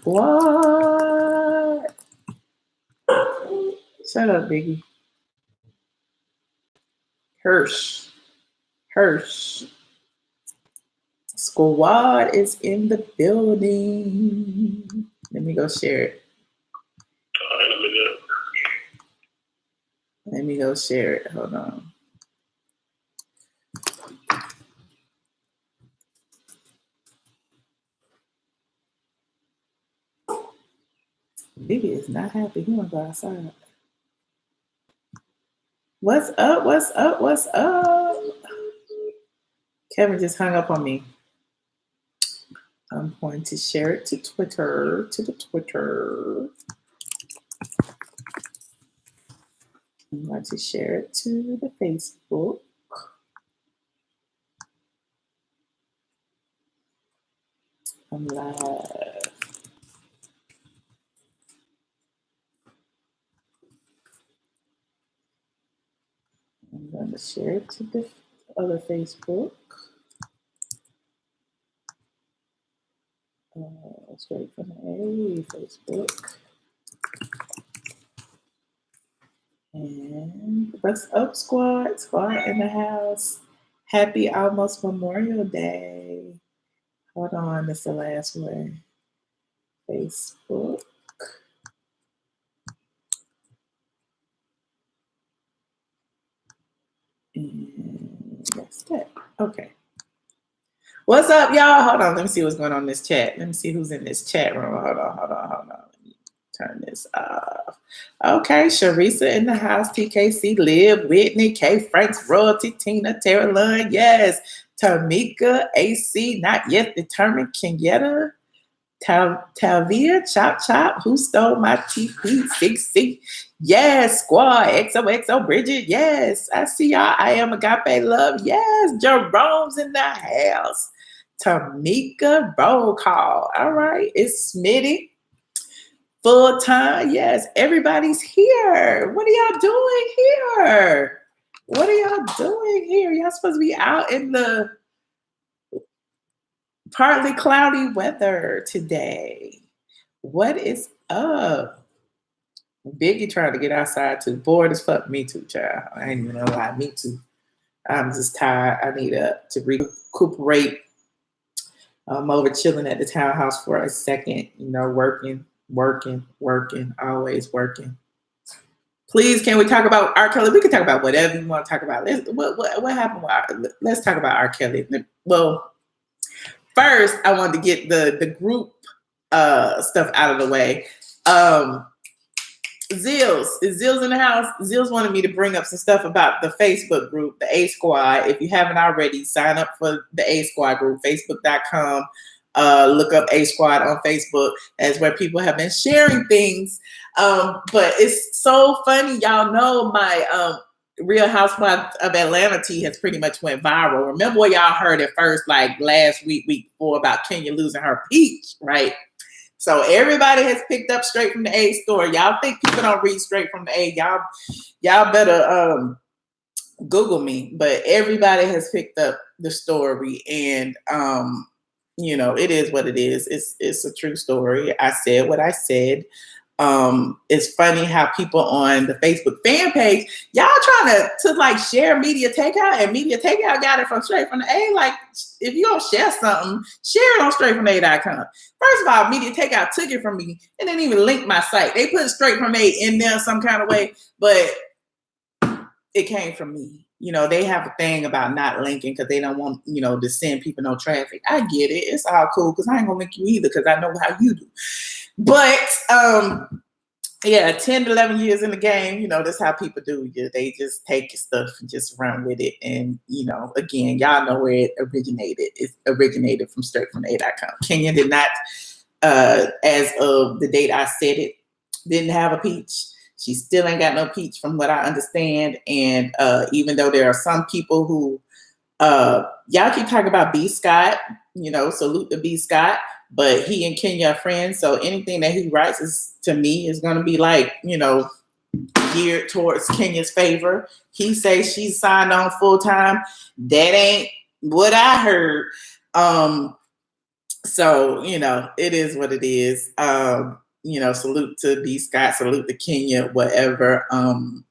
What? Shut up, Biggie. Hirsch. Squad is in the building. Let me go share it. Let me go share it. Hold on. Biggie is not happy. He want to go outside. What's up? Kevin just hung up on me. I'm going to share it to Twitter, I'm going to share it to the Facebook. I'm live. I'm going to share it to the other Facebook. Straight from the A, Facebook. And what's up, squad? Squad in the house. Happy almost Memorial Day. Hold on, it's the last one. Facebook. And that's that. Okay. What's up, y'all? Hold on. Let me see what's going on in this chat. Let me see who's in this chat room. Hold on. Let me turn this off. Okay. Sharisa in the house. TKC, Liv, Whitney, K, Franks, Royalty, Tina, Tara Lunn. Yes. Tamika, AC, not yet determined. Kenyatta, Talvia, Chop, who stole my TP6C? Yes, squad, XOXO, Bridget. Yes, I see y'all. I am Agape Love. Yes, Jerome's in the house. Tamika, roll call. All right, it's Smitty. Full time. Yes, everybody's here. What are y'all doing here? Y'all supposed to be out in the partly cloudy weather today. What is up? Biggie trying to get outside too. Bored as fuck. Me too, child. I ain't even gonna lie. Me too. I'm just tired. I need to recuperate. I'm over chilling at the townhouse for a second. You know, working. Always working. Please, can we talk about R. Kelly? We can talk about whatever you want to talk about. What happened? Let's talk about R. Kelly. Well, first, I wanted to get the group stuff out of the way. Zills in the house. Zills wanted me to bring up some stuff about the Facebook group, the A Squad. If you haven't already, sign up for the A Squad group, facebook.com. Look up A Squad on Facebook. That's where people have been sharing things. But it's so funny. Y'all know my Real Housewives of Atlanta tea has pretty much went viral. Remember what y'all heard at first, like last week before, about Kenya losing her peach, right? So everybody has picked up straight from the A story. Y'all think people don't read straight from the A? Y'all better Google me. But everybody has picked up the story, and you know, it is what it is. It's a true story. I said what I said. It's funny how people on the Facebook fan page, y'all trying to like share Media Takeout, and Media Takeout got it from straight from the A. Like, if you don't share something, share it on straightfromtheA.com. First of all, Media Takeout took it from me and didn't even link my site. They put straight from A in there some kind of way, but it came from me. You know, they have a thing about not linking because they don't want, you know, to send people no traffic. I get it. It's all cool because I ain't gonna link you either because I know how you do. But yeah, 10 to 11 years in the game, you know, that's how people do. They just take your stuff and just run with it. And, you know, again, y'all know where it originated. It originated from straightfromtheA.com. Kenya did not, as of the date I said it, didn't have a peach. She still ain't got no peach from what I understand. And even though there are some people who, y'all keep talking about B. Scott, you know, salute to B. Scott. But he and Kenya are friends, so anything that he writes is, to me, is going to be like, you know, geared towards Kenya's favor. He says she's signed on full time. That ain't what I heard. So, it is what it is. Salute to B Scott, salute to Kenya, whatever. I'm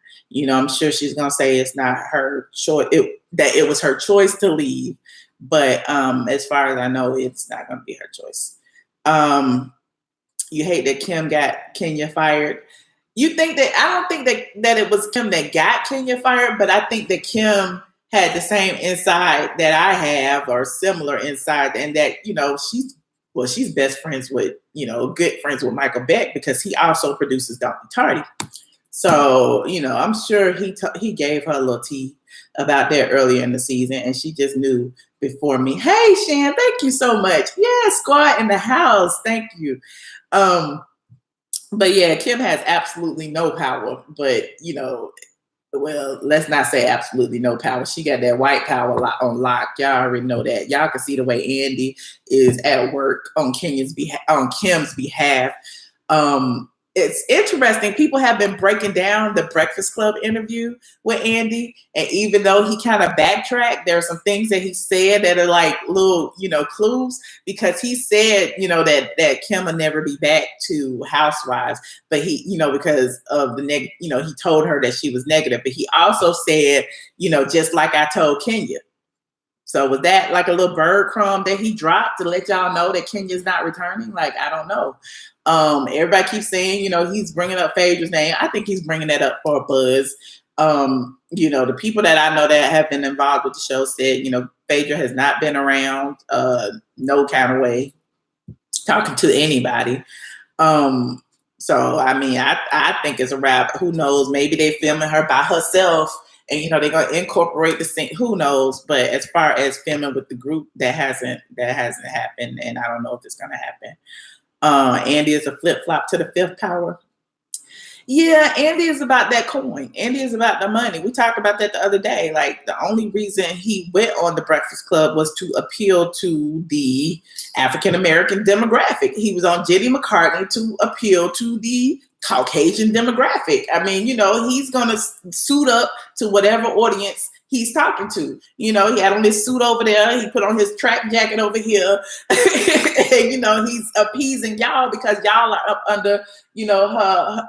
sure she's gonna say it's not her choice, that it was her choice to leave. But as far as I know, it's not gonna be her choice. You hate that Kim got Kenya fired. You think that I don't think that it was Kim that got Kenya fired, but I think that Kim had the same insight that I have, or similar insight, and that she's best friends with good friends with Michael Beck, because he also produces Don't Be Tardy. So I'm sure he gave her a little tea about that earlier in the season, and she just knew before me. Hey, Shan, thank you so much. Yeah, squad in the house, thank you. But yeah, Kim has absolutely no power, but well, let's not say absolutely no power. She got that white power on lock. Y'all already know that. Y'all can see the way Andy is at work on Kim's behalf. It's interesting. People have been breaking down the Breakfast Club interview with Andy, and even though he kind of backtracked, there are some things that he said that are like little, clues, because he said, that Kim will never be back to Housewives, but he, because of the he told her that she was negative, but he also said, just like I told Kenya. So was that like a little bird crumb that he dropped to let y'all know that Kenya's not returning? Like, I don't know. Everybody keeps saying, he's bringing up Phaedra's name. I think he's bringing that up for a buzz. The people that I know that have been involved with the show said, Phaedra has not been around, no kind of way, talking to anybody. So, I mean, I think it's a wrap. Who knows? Maybe they're filming her by herself, and they're gonna incorporate the scene. Who knows? But as far as filming with the group, that hasn't happened, and I don't know if it's gonna happen. Andy is a flip-flop to the fifth power. Yeah, Andy is about that coin. Andy is about the money. We talked about that the other day. Like, the only reason he went on the Breakfast Club was to appeal to the African-American demographic. He was on Jenny McCartney to appeal to the Caucasian demographic. I mean, he's going to suit up to whatever audience he's talking to. He had on his suit over there. He put on his track jacket over here. And, he's appeasing y'all because y'all are up under,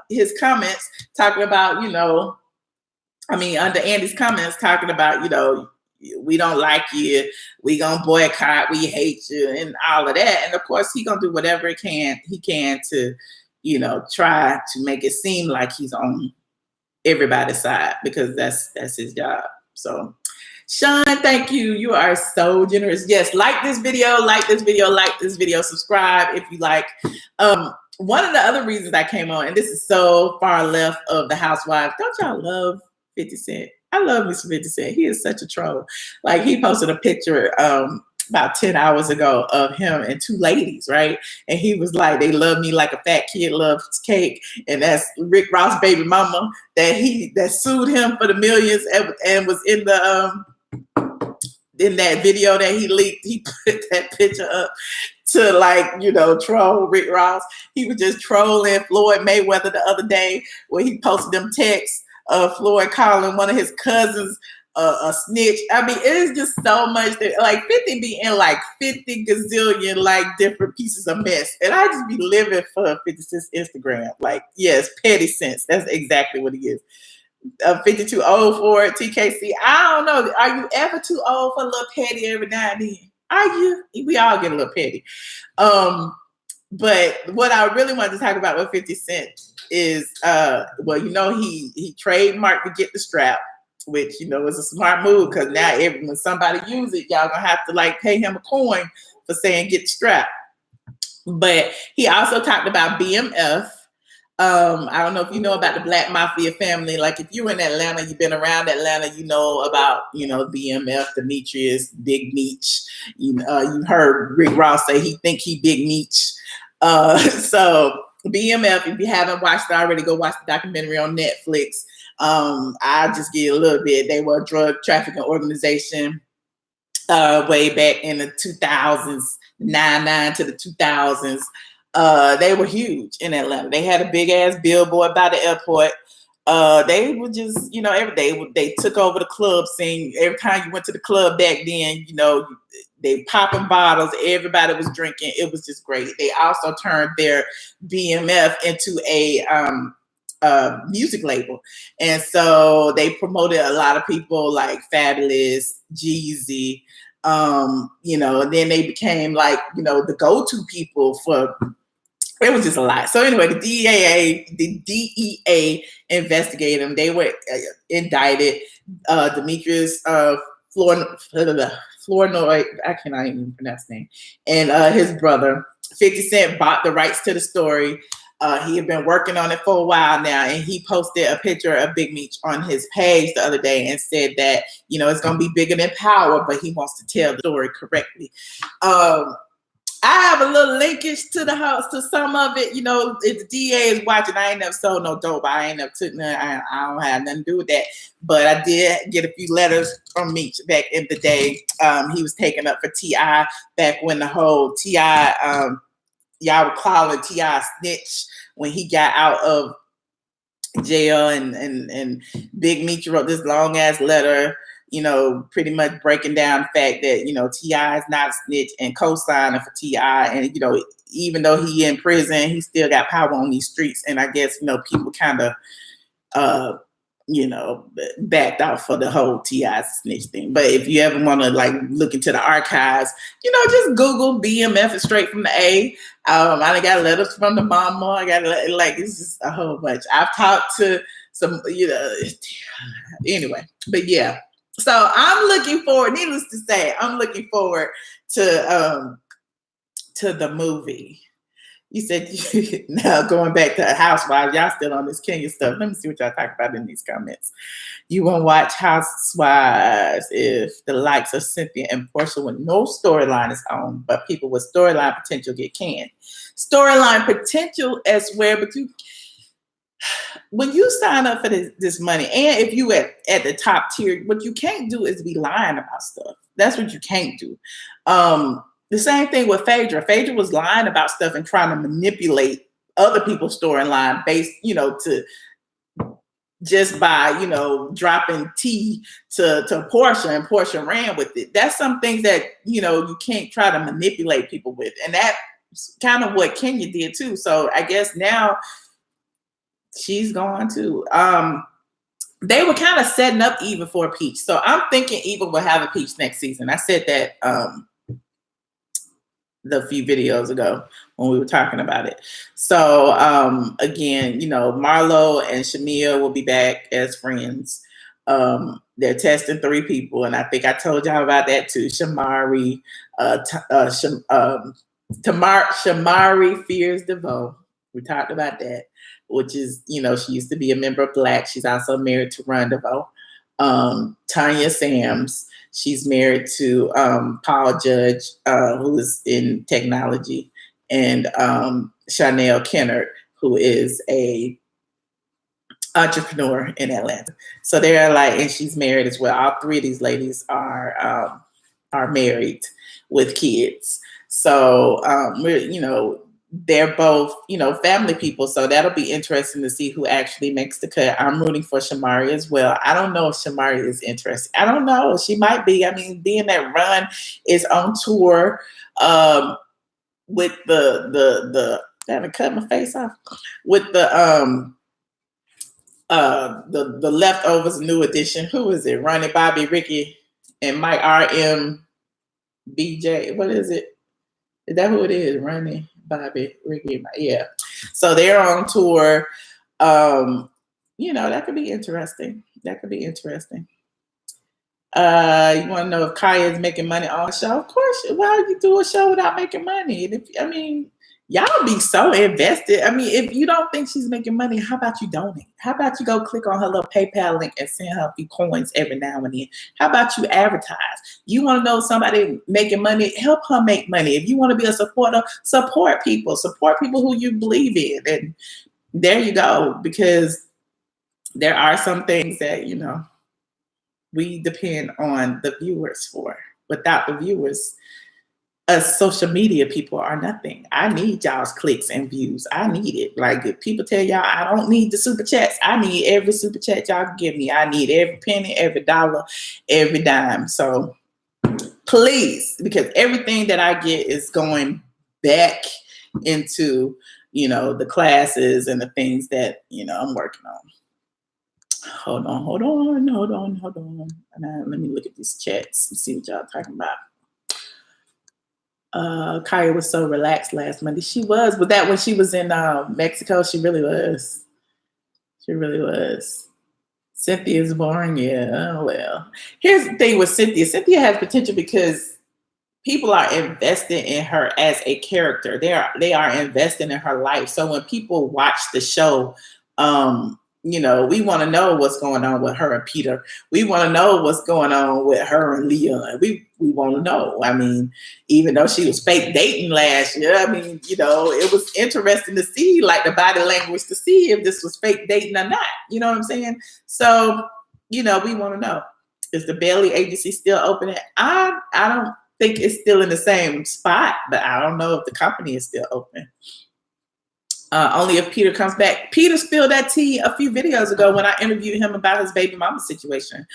his comments talking about, under Andy's comments talking about, we don't like you, we gonna boycott, we hate you, and all of that. And of course, he gonna do whatever he can to, try to make it seem like he's on everybody's side, because that's his job. So, Sean, thank you. You are so generous. Yes, like this video, subscribe if you like. One of the other reasons I came on, and this is so far left of the Housewives, don't y'all love 50 Cent? I love Mr. 50 Cent. He is such a troll. Like, he posted a picture about 10 hours ago of him and two ladies, right? And he was like, they love me like a fat kid loves cake. And that's Rick Ross' baby mama that sued him for the millions and was in the in that video that he leaked. He put that picture up to troll Rick Ross. He was just trolling Floyd Mayweather the other day where he posted them texts of Floyd calling one of his cousins a snitch. I mean, it is just so much that, like, 50 be in like 50 gazillion like different pieces of mess, and I just be living for 50 Cent's Instagram. Like, yes, petty sense. That's exactly what he is. 50 too old for it. TKC. I don't know. Are you ever too old for a little petty every now and then? Are you? We all get a little petty. But what I really wanted to talk about with 50 Cent is, he trademarked to get the strap, which, is a smart move, because now when somebody uses it, y'all gonna have to pay him a coin for saying get the strap. But he also talked about BMF. I don't know if you know about the Black Mafia family. Like, if you're in Atlanta, you've been around Atlanta, you know about, BMF, Demetrius, Big Meech. You heard Rick Ross say he think he Big Meech. So BMF, if you haven't watched it already, go watch the documentary on Netflix. I'll just give you a little bit. They were a drug trafficking organization way back in the 2000s, 99 to the 2000s. They were huge in Atlanta. They had a big ass billboard by the airport. they would just, every day they took over the club scene. Every time you went to the club back then, they popping bottles, everybody was drinking. It was just great. They also turned their BMF into a music label. And so they promoted a lot of people like Fabulous, Jeezy, and then they became like, the go-to people for, it was just a lot. So anyway, the DEA investigated them. They were indicted. Demetrius Flournoy, I cannot even pronounce his name, and his brother, 50 Cent, bought the rights to the story. He had been working on it for a while now, and he posted a picture of Big Meech on his page the other day and said that, it's going to be bigger than Power, but he wants to tell the story correctly. I have a little linkage to the house, to some of it. If the DA is watching, I ain't never sold no dope. I ain't never took none. I don't have nothing to do with that. But I did get a few letters from Meech back in the day. He was taken up for T.I. back when the whole T.I., y'all were calling T.I. snitch when he got out of jail, and Big Meech wrote this long ass letter, pretty much breaking down the fact that, T.I. is not a snitch and co-signing for T.I. And, even though he in prison, he still got power on these streets. And I guess, people kind of, backed off for the whole T.I. snitch thing. But if you ever want to like look into the archives, just Google BMF is straight from the A. I got letters from the mama. I got it's just a whole bunch. I've talked to some, anyway, but yeah. So I'm looking forward, needless to say, I'm looking forward to the movie. You said, now going back to Housewives, y'all still on this Kenya stuff. Let me see what y'all talk about in these comments. You won't watch Housewives if the likes of Cynthia and Portia with no storyline is on, but people with storyline potential get canned. Storyline potential as well, but when you sign up for this money, and if you at the top tier, what you can't do is be lying about stuff. That's what you can't do. The same thing with Phaedra. Phaedra was lying about stuff and trying to manipulate other people's storyline based, to just by, dropping tea to Portia, and Portia ran with it. That's some things that, you can't try to manipulate people with. And that's kind of what Kenya did too. So I guess now she's gone too. They were kind of setting up Eva for a peach. So I'm thinking Eva will have a peach next season. I said that the few videos ago when we were talking about it. So again, Marlo and Shamia will be back as friends. They're testing 3 people, and I think I told y'all about that too. Shamari Fears DeVoe. We talked about that, which is, she used to be a member of Black. She's also married to Ron DeVoe. Tanya Sams, she's married to Paul Judge, who is in technology, and Chanel Kennard, who is a entrepreneur in Atlanta. So they're like, and she's married as well. All 3 of these ladies are married with kids. So we're, they're both, family people. So that'll be interesting to see who actually makes the cut. I'm rooting for Shamari as well. I don't know if Shamari is interested. I don't know. She might be. I mean, being that Run is on tour with the I'm gonna cut my face off with the Leftovers new edition. Who is it? Ronnie, Bobby, Ricky, and Mike RM BJ. What is it? Is that who it is? Ronnie, Bobby, Ricky, yeah. So they're on tour. That could be interesting. That could be interesting. You want to know if Kaya is making money on a show? Of course. Why would you do a show without making money? And y'all be so invested. If you don't think she's making money, how about you donate? How about you go click on her little PayPal link and send her a few coins every now and then? How about you advertise? You want to know somebody making money? Help her make money. If you want to be a supporter, support people. Support people who you believe in. And there you go. Because there are some things that, we depend on the viewers for. Without the viewers, us social media people are nothing. I need y'all's clicks and views. I need it. Like if people tell y'all I don't need the super chats, I need every super chat y'all can give me. I need every penny, every dollar, every dime. So please, because everything that I get is going back into, the classes and the things that, I'm working on. Hold on. Now, let me look at these chats and see what y'all talking about. Kaya was so relaxed last Monday. She was. Was that when she was in Mexico? She really was. Cynthia's boring. Yeah, well. Here's the thing with Cynthia. Cynthia has potential because people are invested in her as a character. They are invested in her life. So when people watch the show, we want to know what's going on with her and Peter. We want to know what's going on with her and Leon. We want to know. I mean, even though she was fake dating last year, it was interesting to see, like, the body language to see if this was fake dating or not. You know what I'm saying? So, we want to know. Is the Bailey agency still open? I don't think it's still in the same spot, but I don't know if the company is still open. Only if Peter comes back. Peter spilled that tea a few videos ago when I interviewed him about his baby mama situation.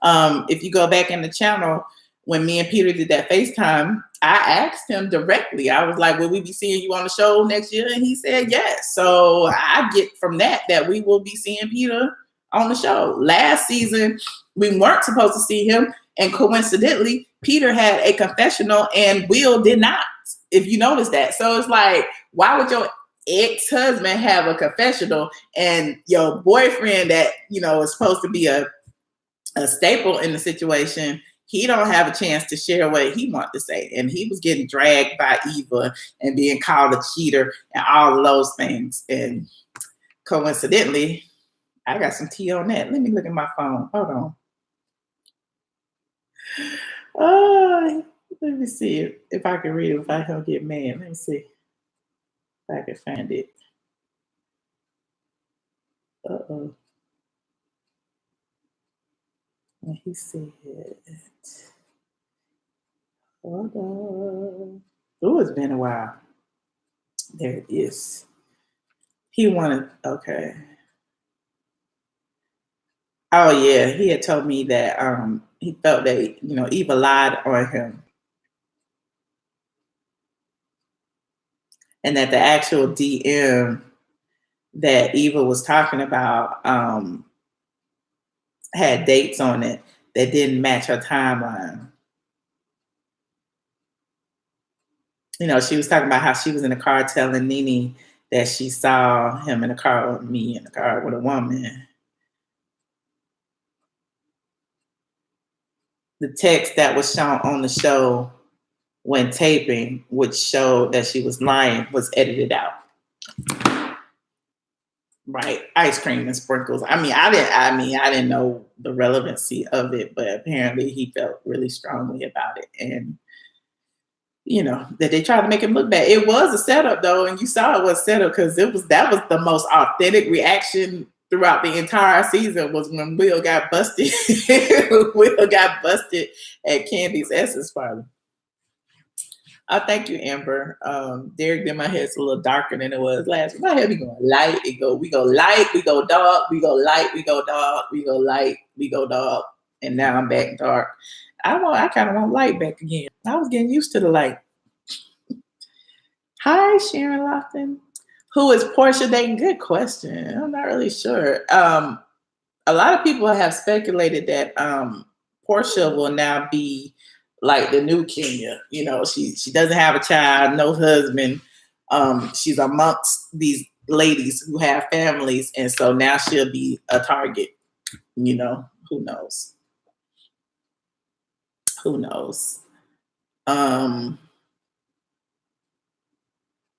If you go back in the channel, when me and Peter did that FaceTime, I asked him directly. I was like, will we be seeing you on the show next year? And he said yes. So I get from that we will be seeing Peter on the show. Last season, we weren't supposed to see him. And coincidentally, Peter had a confessional and Will did not, if you notice that. So it's like, why would your ex-husband have a confessional and your boyfriend that, is supposed to be a staple in the situation, he don't have a chance to share what he wants to say. And he was getting dragged by Eva and being called a cheater and all of those things. And coincidentally, I got some tea on that. Let me look at my phone. Hold on. Let me see if I can read it without him get mad. Let me see if I can find it. Uh-oh. And he said, hold on. Oh, it's been a while. There it is. He wanted, okay. Oh, yeah. He had told me that he felt that, Eva lied on him. And that the actual DM that Eva was talking about had dates on it that didn't match her timeline. She was talking about how she was in the car telling Nene that she saw him in the car with me, in the car with a woman. The text that was shown on the show when taping, which showed that she was lying, was edited out. Right, ice cream and sprinkles. I didn't know the relevancy of it, but apparently he felt really strongly about it, and that they tried to make him look bad. It was a setup though, and you saw it was set up because that was the most authentic reaction throughout the entire season was when Will got busted. Will got busted at Candy's Essence party. Thank you, Amber. Derek, then my hair's a little darker than it was last week. My hair be going light. We go light, we go dark, we go light, we go dark, we go light, we go dark. And now I'm back dark. I kind of want light back again. I was getting used to the light. Hi, Sharon Lofton. Who is Portia dating? Good question. I'm not really sure. A lot of people have speculated that Portia will now be like the new Kenya. She doesn't have a child, no husband. She's amongst these ladies who have families, and so now she'll be a target. Who knows? Who knows?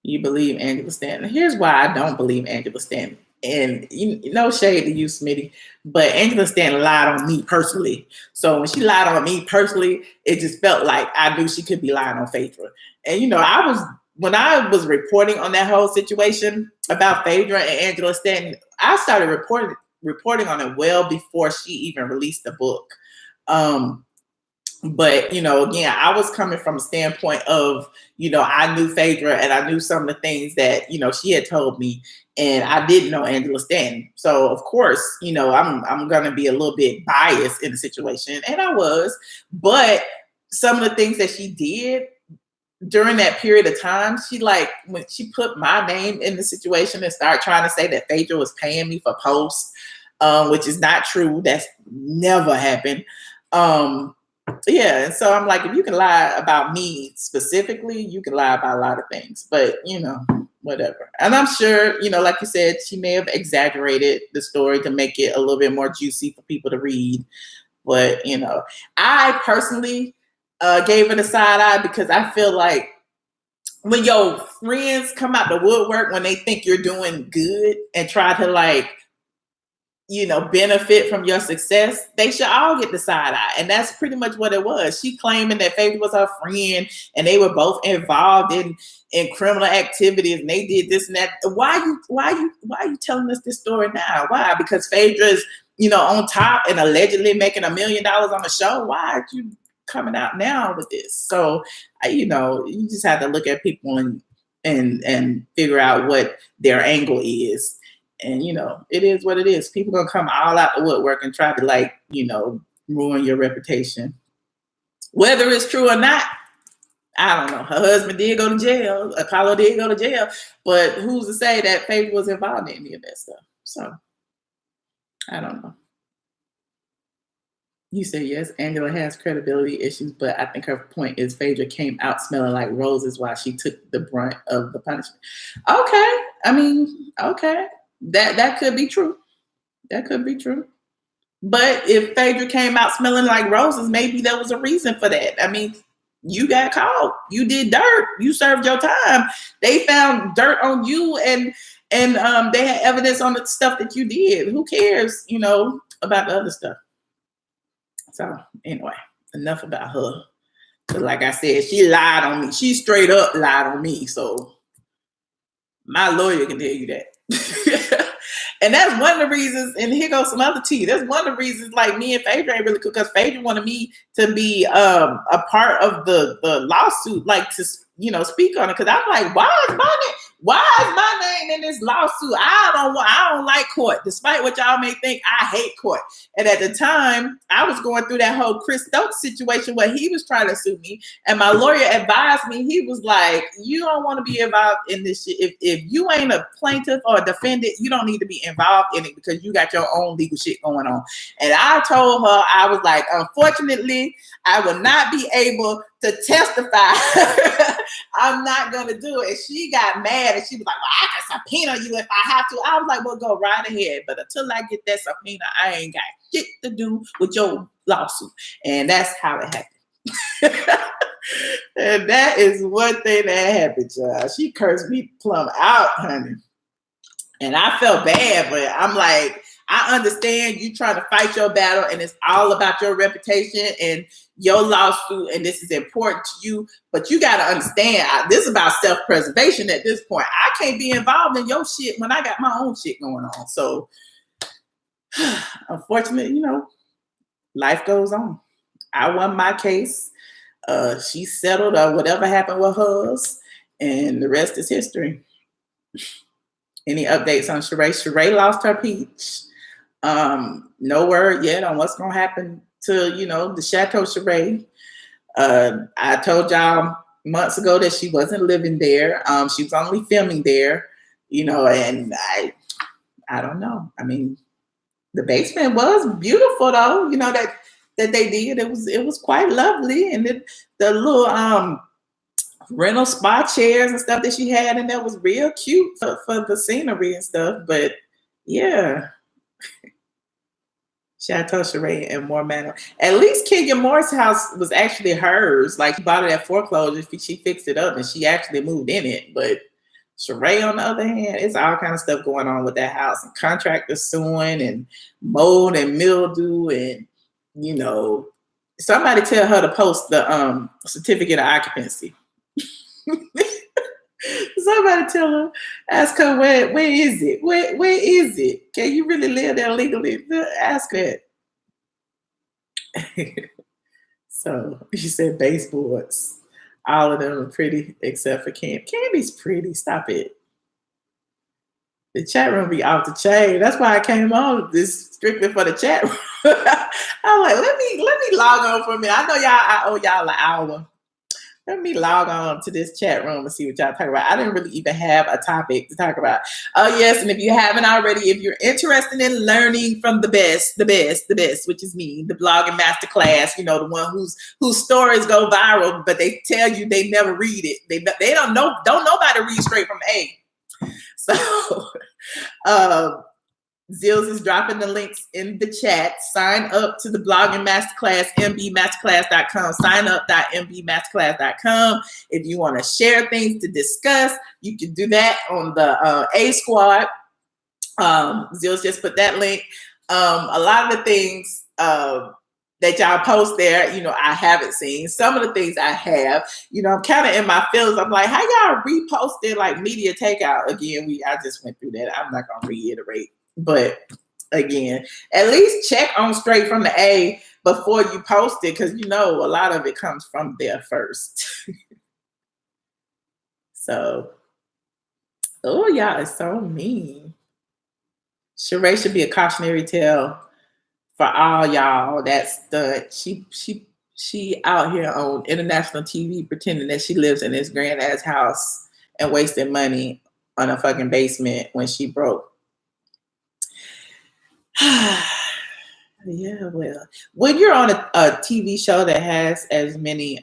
You believe Angela Stanton. Here's why I don't believe Angela Stanton. And no shade to you, Smitty, but Angela Stanton lied on me personally. So when she lied on me personally, it just felt like I knew she could be lying on Phaedra. And when I was reporting on that whole situation about Phaedra and Angela Stanton, I started reporting on it well before she even released the book. But, you know, again, I was coming from a standpoint of, you know, I knew Phaedra and I knew some of the things that, you know, she had told me, and I didn't know Angela Stanton. So of course, you know, I'm gonna be a little bit biased in the situation, and I was, but some of the things that she did during that period of time, she like when she put my name in the situation and started trying to say that Phaedra was paying me for posts, which is not true. That's never happened. Yeah, and so I'm like, if you can lie about me specifically, you can lie about a lot of things. But you know, whatever. And I'm sure, you know, like you said, she may have exaggerated the story to make it a little bit more juicy for people to read. But you know, I personally gave it a side eye because I feel like when your friends come out the woodwork when they think you're doing good and try to like, you know, benefit from your success, they should all get the side eye. And that's pretty much what it was. She claiming that Phaedra was her friend and they were both involved in criminal activities and they did this and that. Why are you telling us this story now? Why? Because Phaedra is, you know, on top and allegedly making $1 million on the show. Why are you coming out now with this? So, you know, you just have to look at people and figure out what their angle is. And, you know, it is what it is. People gonna come all out the woodwork and try to, like, you know, ruin your reputation. Whether it's true or not, I don't know. Her husband did go to jail. Apollo did go to jail. But who's to say that Phaedra was involved in any of that stuff? So, I don't know. You say yes, Angela has credibility issues, but I think her point is Phaedra came out smelling like roses while she took the brunt of the punishment. Okay. I mean, okay. That could be true. That could be true. But if Phaedra came out smelling like roses, maybe there was a reason for that. I mean, you got caught. You did dirt. You served your time. They found dirt on you, and they had evidence on the stuff that you did. Who cares, you know, about the other stuff? So anyway, enough about her. But like I said, she lied on me. She straight up lied on me. So my lawyer can tell you that. And that's one of the reasons, and here goes some other tea. That's one of the reasons, like, me and Phaedra ain't really cool, because Phaedra wanted me to be a part of the lawsuit, like, to, you know, speak on it. Because I'm like, why is my name in this lawsuit? I don't like court. Despite what y'all may think, I hate court. And at the time, I was going through that whole Chris Stokes situation where he was trying to sue me, and my lawyer advised me. He was like, you don't want to be involved in this shit. If you ain't a plaintiff or a defendant, you don't need to be involved in it because you got your own legal shit going on. And I told her, I was like, unfortunately, I will not be able to testify. I'm not going to do it. And she got mad and she was like, well, I can subpoena you if I have to. I was like, well, go right ahead. But until I get that subpoena, I ain't got shit to do with your lawsuit. And that's how it happened. And that is one thing that happened, y'all. She cursed me plumb out, honey. And I felt bad, but I'm like, I understand you trying to fight your battle and it's all about your reputation and your lawsuit, and this is important to you, but you got to understand, this is about self-preservation at this point. I can't be involved in your shit when I got my own shit going on. So, unfortunately, you know, life goes on. I won my case. She settled, or whatever happened with hers, and the rest is history. Any updates on Sheree? Sheree lost her peach. No word yet on what's going to happen to, you know, the Chateau Sheree. I told y'all months ago that she wasn't living there. She was only filming there, you know, and I don't know. I mean, the basement was beautiful though, you know, that they did. It was quite lovely. And the little rental spa chairs and stuff that she had, and that was real cute for the scenery and stuff. But yeah. Chateau Sheree and more manner. At least Kenya Moore's house was actually hers. Like, she bought it at foreclosure. She fixed it up and she actually moved in it. But Sheree, on the other hand, it's all kind of stuff going on with that house, and contractors suing and mold and mildew, and, you know, somebody tell her to post the certificate of occupancy. Somebody tell her, ask her where is it? Where is it? Can you really live there legally? Ask her. So you said baseboards. All of them are pretty except for Candy. Candy's pretty. Stop it. The chat room be off the chain. That's why I came on this strictly for the chat room. I'm like, let me log on for a minute. I know I owe y'all an hour. Let me log on to this chat room and see what y'all talk about. I didn't really even have a topic to talk about. Oh, yes. And if you haven't already, if you're interested in learning from the best, which is me, the blogging masterclass, you know, the one whose stories go viral, but they tell you they never read it. They don't nobody read straight from A. So, Zills is dropping the links in the chat. Sign up to the blogging masterclass, mbmasterclass.com. Sign up.mbmasterclass.com. If you want to share things to discuss, you can do that on the A Squad. Zills just put that link. A lot of the things that y'all post there, you know, I haven't seen. Some of the things I have, you know, I'm kind of in my feelings. I'm like, how y'all reposted like media takeout again? I just went through that. I'm not gonna reiterate. But again, at least check on straight from the A before you post it, because you know a lot of it comes from there first. So, oh, y'all is so mean. Sheree should be a cautionary tale for all y'all that stud. She out here on international TV pretending that she lives in this grand ass house and wasting money on a fucking basement when she broke. Yeah, well, when you're on a TV show that has as many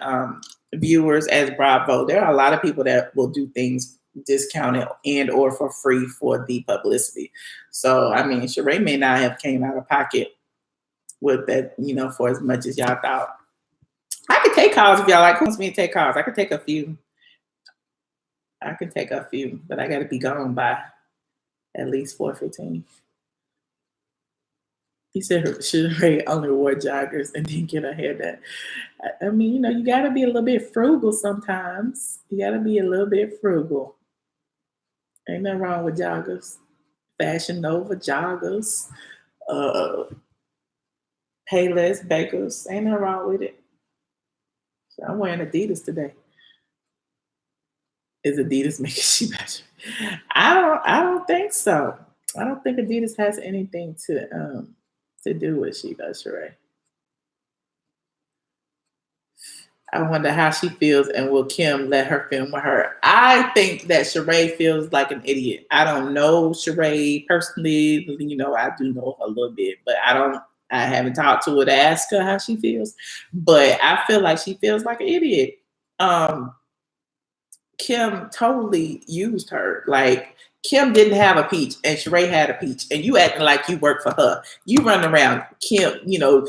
viewers as Bravo, there are a lot of people that will do things discounted and or for free for the publicity. So, I mean, Sheree may not have came out of pocket with that, you know, for as much as y'all thought. I could take calls if y'all like. Who wants me to take calls? I could take a few. But I got to be gone by at least 4:15. He said Sheree only wore joggers and didn't get her hair done. I mean, you know, you got to be a little bit frugal sometimes. You got to be a little bit frugal. Ain't nothing wrong with joggers. Fashion Nova joggers. Payless bakers. Ain't nothing wrong with it. So I'm wearing Adidas today. Is Adidas making she better? I don't think so. I don't think Adidas has anything to do with she does, Sheree. I wonder how she feels, and will Kim let her film with her? I think that Sheree feels like an idiot. I don't know Sheree personally. You know, I do know her a little bit, but I haven't talked to her to ask her how she feels. But I feel like she feels like an idiot. Kim totally used her. Like, Kim didn't have a peach and Sheree had a peach, and you acting like you work for her. You run around Kim, you know,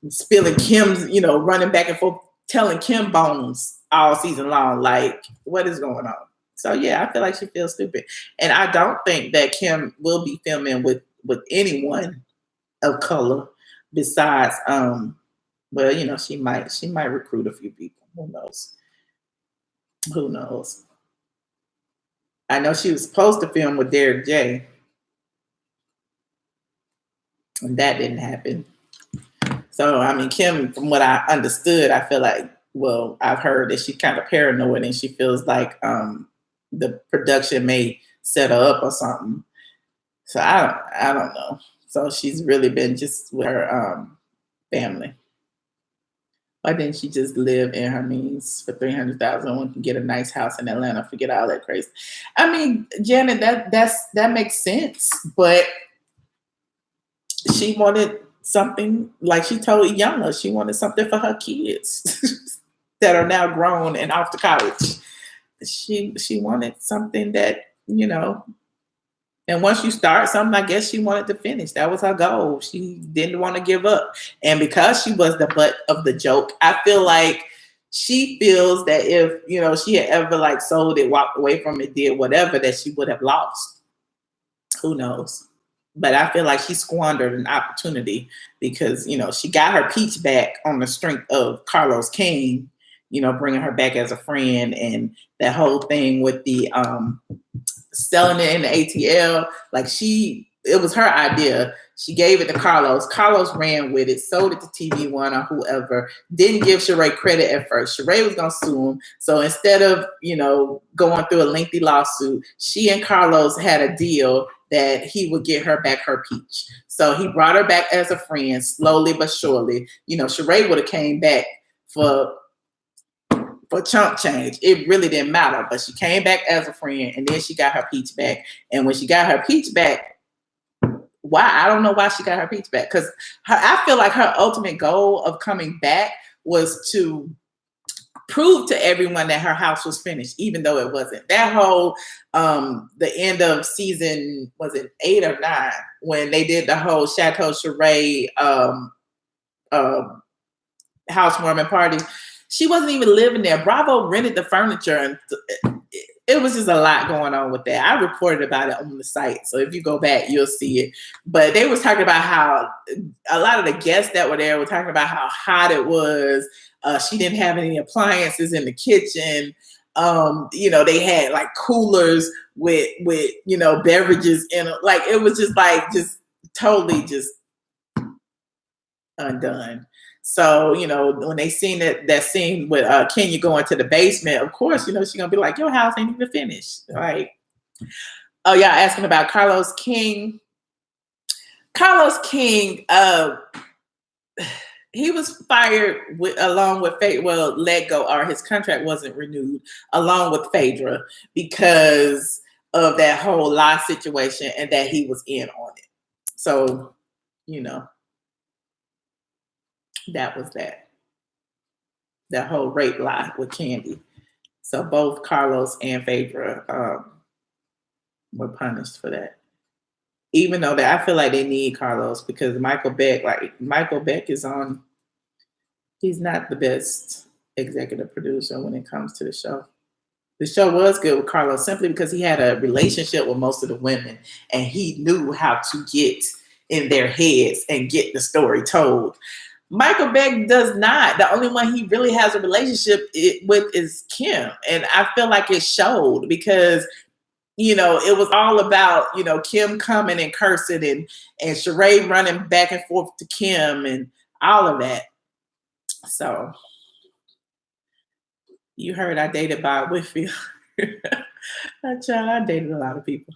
spilling Kim's, you know, running back and forth, telling Kim bones all season long. Like, what is going on? So yeah, I feel like she feels stupid. And I don't think that Kim will be filming with anyone of color besides well, you know, she might recruit a few people. Who knows? I know she was supposed to film with Derek J. And that didn't happen. So, I mean, Kim, from what I understood, I feel like, well, I've heard that she's kind of paranoid and she feels like the production may set her up or something. So I don't know. So she's really been just with her family. Why didn't she just live in her means for $300,000? One can get a nice house in Atlanta. Forget all that crazy. I mean, Janet, that makes sense. But she wanted something, like she told Iyanla, she wanted something for her kids that are now grown and off to college. She wanted something that, you know. And once you start something, I guess she wanted to finish. That was her goal. She didn't want to give up. And because she was the butt of the joke, I feel like she feels that if, you know, she had ever like sold it, walked away from it, did whatever, that she would have lost. Who knows? But I feel like she squandered an opportunity because, you know, she got her peach back on the strength of Carlos King, you know, bringing her back as a friend, and that whole thing with the selling it in the ATL. Like, she it was her idea. She gave it to Carlos. Carlos ran with it, sold it to TV One or whoever. Didn't give Sheree credit at first. Sheree was gonna sue him. So instead of going through a lengthy lawsuit, she and Carlos had a deal that he would get her back her peach. So he brought her back as a friend, slowly but surely. Sheree would have came back for chump change. It really didn't matter, but she came back as a friend, and then she got her peach back. And when she got her peach back, why? I don't know why she got her peach back, because I feel like her ultimate goal of coming back was to prove to everyone that her house was finished, even though it wasn't. That whole the end of season, was it 8 or 9, when they did the whole Chateau Sheree housewarming party. She wasn't even living there. Bravo rented the furniture, and it was just a lot going on with that. I reported about it on the site, so if you go back, you'll see it. But they was talking about how a lot of the guests that were there were talking about how hot it was. She didn't have any appliances in the kitchen. They had like coolers with beverages in it. Like, it was just totally just undone. So, when they seen that scene with Kenya going to the basement, of course, she's gonna be like, your house ain't even finished. Like, oh, y'all asking about Carlos King. Carlos King, he was fired along with Phaedra. Well, let go, or his contract wasn't renewed, along with Phaedra, because of that whole lie situation and that he was in on it. So, that was that whole rape lie with Kandi. So both Carlos and Phaedra were punished for that. Even though I feel like they need Carlos, because Michael Beck is on. He's not the best executive producer when it comes to the show. The show was good with Carlos simply because he had a relationship with most of the women, and he knew how to get in their heads and get the story told. Michael Beck does not. The only one he really has a relationship with is Kim. And I feel like it showed, because, it was all about, Kim coming and cursing and Sheree running back and forth to Kim and all of that. So you heard I dated Bob Whitfield. I dated a lot of people.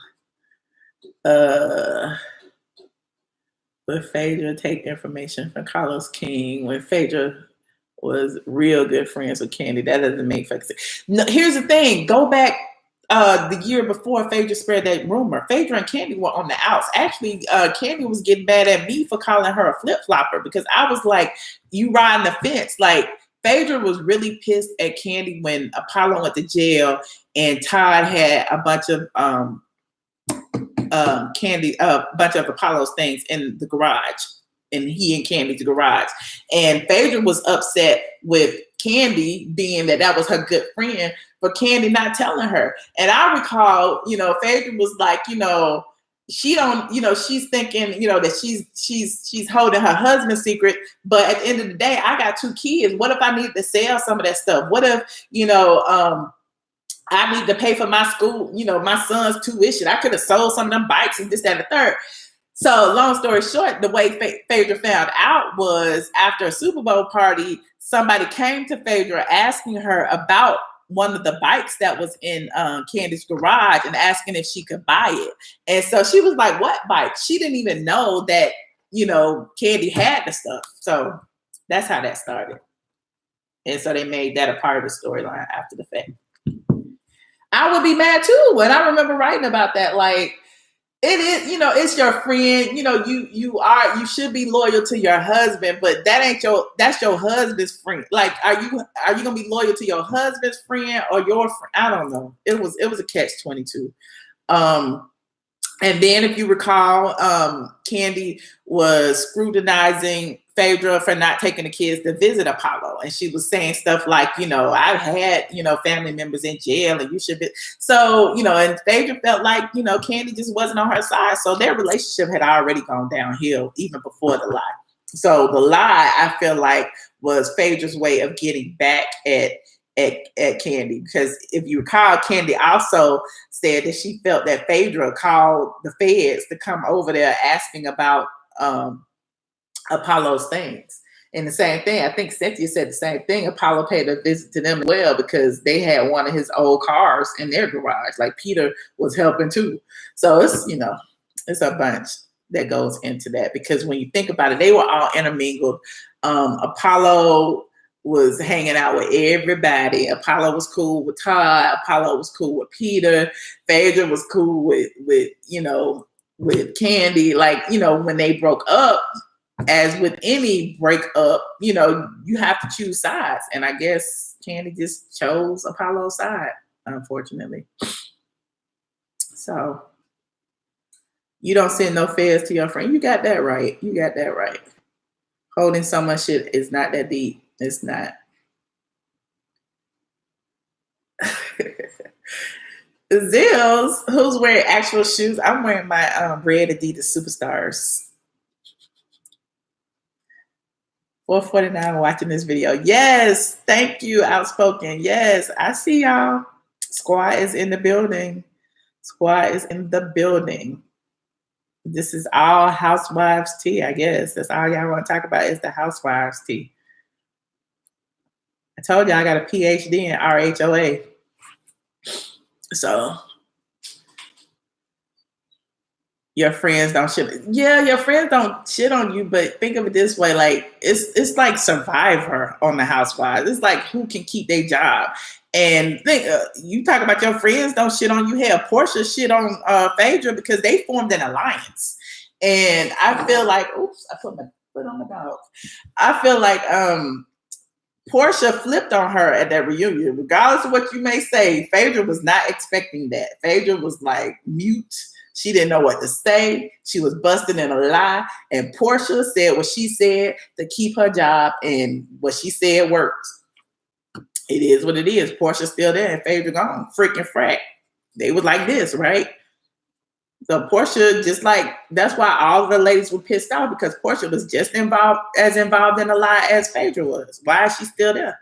But Phaedra take information from Carlos King when Phaedra was real good friends with Kandi. That doesn't make sense. No, here's the thing. Go back the year before Phaedra spread that rumor. Phaedra and Kandi were on the outs. Actually, Kandi was getting mad at me for calling her a flip-flopper, because I was like, you riding the fence. Like, Phaedra was really pissed at Kandi when Apollo went to jail and Todd had a bunch of Kandi, a bunch of Apollo's things in the garage, and he and Kandi's garage. And Phaedra was upset with Kandi, being that was her good friend, for Kandi not telling her. And I recall, Phaedra was like, she don't, she's thinking, that she's holding her husband's secret. But at the end of the day, I got 2 kids. What if I need to sell some of that stuff? What if, I need to pay for my school, my son's tuition. I could have sold some of them bikes and this, that, and the third. So long story short, the way Phaedra found out was after a Super Bowl party, somebody came to Phaedra asking her about one of the bikes that was in Kandi's garage and asking if she could buy it. And so she was like, what bike? She didn't even know that, Kandi had the stuff. So that's how that started. And so they made that a part of the storyline after the fact. I would be mad too. And I remember writing about that. Like, it is, it's your friend. You should be loyal to your husband, but that's your husband's friend. Like, are you gonna be loyal to your husband's friend or your friend? I don't know. It was a catch-22. And then if you recall, Kandi was scrutinizing Phaedra for not taking the kids to visit Apollo. And she was saying stuff like, I've had, family members in jail and you should be. So, and Phaedra felt like, Kandi just wasn't on her side. So their relationship had already gone downhill even before the lie. So the lie, I feel like, was Phaedra's way of getting back at at Kandi, because if you recall, Kandi also said that she felt that Phaedra called the feds to come over there asking about Apollo's things. And the same thing, I think Cynthia said the same thing. Apollo paid a visit to them as well because they had one of his old cars in their garage. Like Peter was helping too. So it's, you know, it's a bunch that goes into that, because when you think about it, they were all intermingled. Apollo was hanging out with everybody. Apollo was cool with Todd. Apollo was cool with Peter. Phaedra was cool with you know, with Kandi. Like, you know, when they broke up, as with any breakup, you know, you have to choose sides. And I guess Kandi just chose Apollo's side, unfortunately. So you don't send no feds to your friend. You got that right. You got that right. Holding so much shit is not that deep. It's not. Zills, who's wearing actual shoes? I'm wearing my red Adidas Superstars. 449 watching this video. Yes, thank you, Outspoken. Yes, I see y'all. Squad is in the building. Squad is in the building. This is all housewives tea, I guess. That's all y'all want to talk about is the housewives tea. I told you I got a PhD in RHOA. So your friends don't shit. Yeah, your friends don't shit on you, but think of it this way: like it's like Survivor on the Housewives. It's like who can keep their job. And think you talk about your friends don't shit on you. Hell, Portia shit on Phaedra because they formed an alliance. And I feel like, oops, I put my foot on the dog. I feel like Portia flipped on her at that reunion. Regardless of what you may say, Phaedra was not expecting that. Phaedra was like mute. She didn't know what to say. She was busting in a lie. And Portia said what she said to keep her job. And what she said worked. It is what it is. Portia's still there and Phaedra gone. Freaking frack. They was like this, right? So Portia, just like, that's why all of the ladies were pissed off, because Portia was just involved in a lie as Phaedra was. Why is she still there?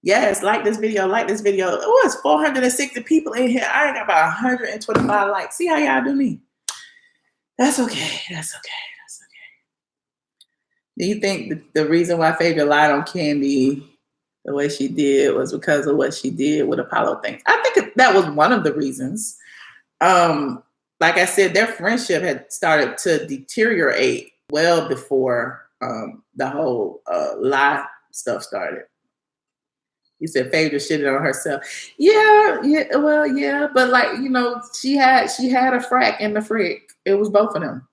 Yes, like this video, like this video. Oh, it's 460 people in here. I ain't got about 125 likes. See how y'all do me? That's okay. That's okay. That's okay. Do you think the reason why Phaedra lied on Kandi the way she did was because of what she did with Apollo things? I think that was one of the reasons. Like I said, their friendship had started to deteriorate well before the whole lie stuff started. You said Phaedra shitted on herself. Yeah, well, yeah, but like, you know, she had a frack and the frick. It was both of them.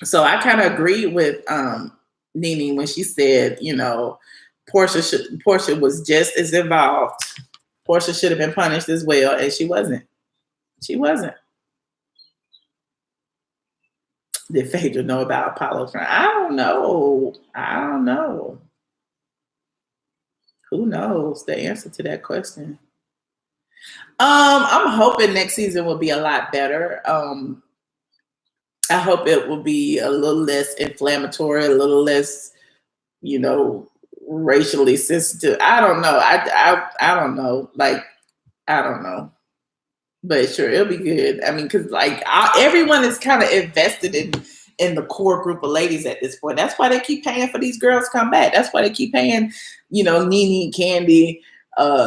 So I kind of agreed with Nene when she said, you know, Portia was just as involved. Portia should have been punished as well, and she wasn't. She wasn't. Did Phaedra know about Apollo's friend? I don't know. I don't know. Who knows the answer to that question? I'm hoping next season will be a lot better. I hope it will be a little less inflammatory, a little less, you know, racially sensitive. I don't know. I don't know. Like, I don't know. But sure, it'll be good. I mean, because like everyone is kind of invested in the core group of ladies at this point. That's why they keep paying for these girls to come back. That's why they keep paying, you know, Nene, Kandi,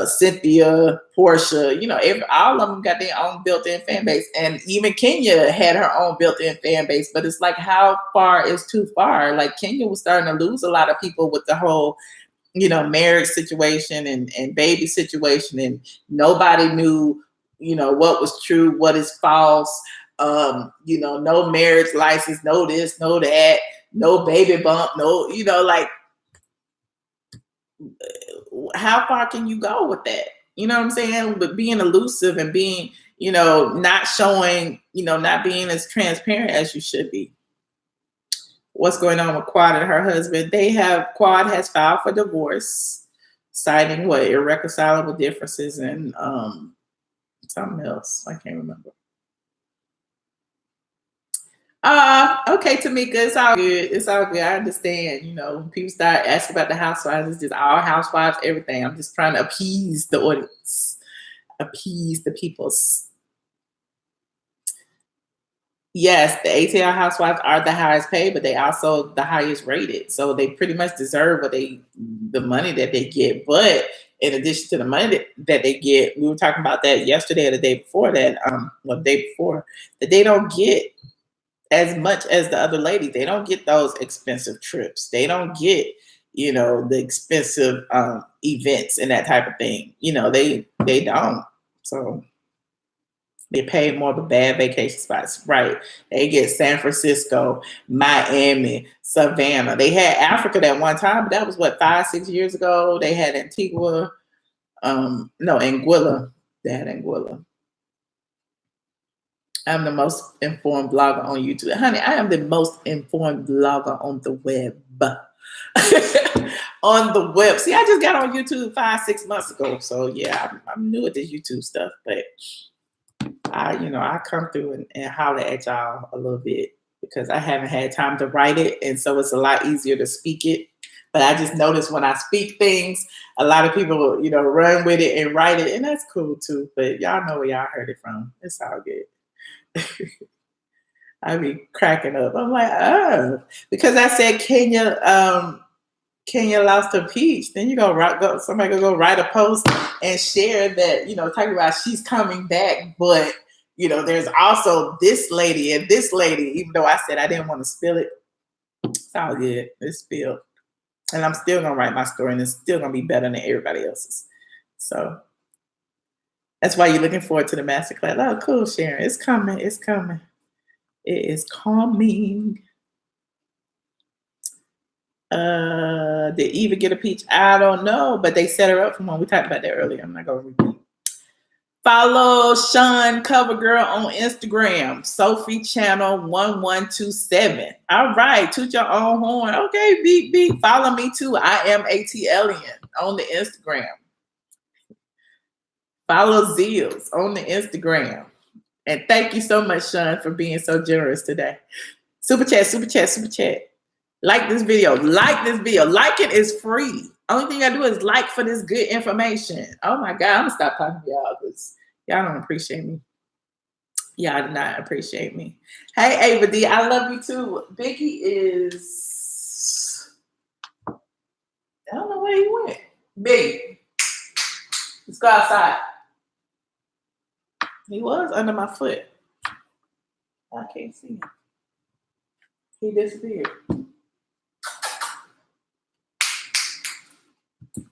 Cynthia, Portia. You know, all of them got their own built-in fan base, and even Kenya had her own built-in fan base. But it's like, how far is too far? Like Kenya was starting to lose a lot of people with the whole, you know, marriage situation and baby situation, and nobody knew, you know, what was true, what is false. You know, no marriage license, no this, no that, no baby bump, no, you know, like, how far can you go with that? You know what I'm saying? But being elusive and being, you know, not showing, you know, not being as transparent as you should be. What's going on with Quad and her husband? Quad has filed for divorce, citing what, irreconcilable differences and something else. I can't remember. okay, Tamika, it's all good. It's all good. I understand. You know, when people start asking about the housewives, it's just all housewives, everything. I'm just trying to appease the audience, appease the peoples. Yes, the ATL housewives are the highest paid, but they also the highest rated. So they pretty much deserve the money that they get. But in addition to the money that they get, we were talking about that yesterday or the day before that, well, the day before, that they don't get as much as the other ladies. They don't get those expensive trips. They don't get, the expensive events and that type of thing. They don't. So they pay more of the bad vacation spots, right? They get San Francisco, Miami, Savannah. They had Africa that one time, but that was what, 5-6 years ago. They had Antigua, no, Anguilla. They had Anguilla. I'm the most informed blogger on YouTube. Honey, I am the most informed blogger on the web. On the web. See, I just got on YouTube 5-6 months ago. So yeah, I'm new at this YouTube stuff, but I come through and holler at y'all a little bit because I haven't had time to write it. And so it's a lot easier to speak it. But I just noticed when I speak things, a lot of people, run with it and write it. And that's cool too. But y'all know where y'all heard it from. It's all good. I be cracking up. I'm like, oh, because I said Kenya lost her peach. Then somebody go write a post and share that, talking about she's coming back, but there's also this lady and this lady, even though I said I didn't want to spill it. It's all good. It's spilled. And I'm still gonna write my story and it's still gonna be better than everybody else's. So that's why you're looking forward to the masterclass. Oh, cool, Sharon. It's coming. It's coming. It is coming. Did Eva get a peach? I don't know, but they set her up for one. We talked about that earlier. I'm not gonna repeat. Follow Sean Covergirl on Instagram, Sophie Channel 1127. All right, toot your own horn. Okay, beep. Follow me too. I am ATLien on the Instagram. Follow Zeals on the Instagram. And thank you so much, Sean, for being so generous today. Super chat. Like this video. Like it is free. Only thing I do is like for this good information. Oh my God, I'm gonna stop talking to y'all because y'all don't appreciate me. Y'all do not appreciate me. Hey, Ava D, I love you too. Biggie is, I don't know where he went. Biggie, let's go outside. He was under my foot. I can't see him. He disappeared.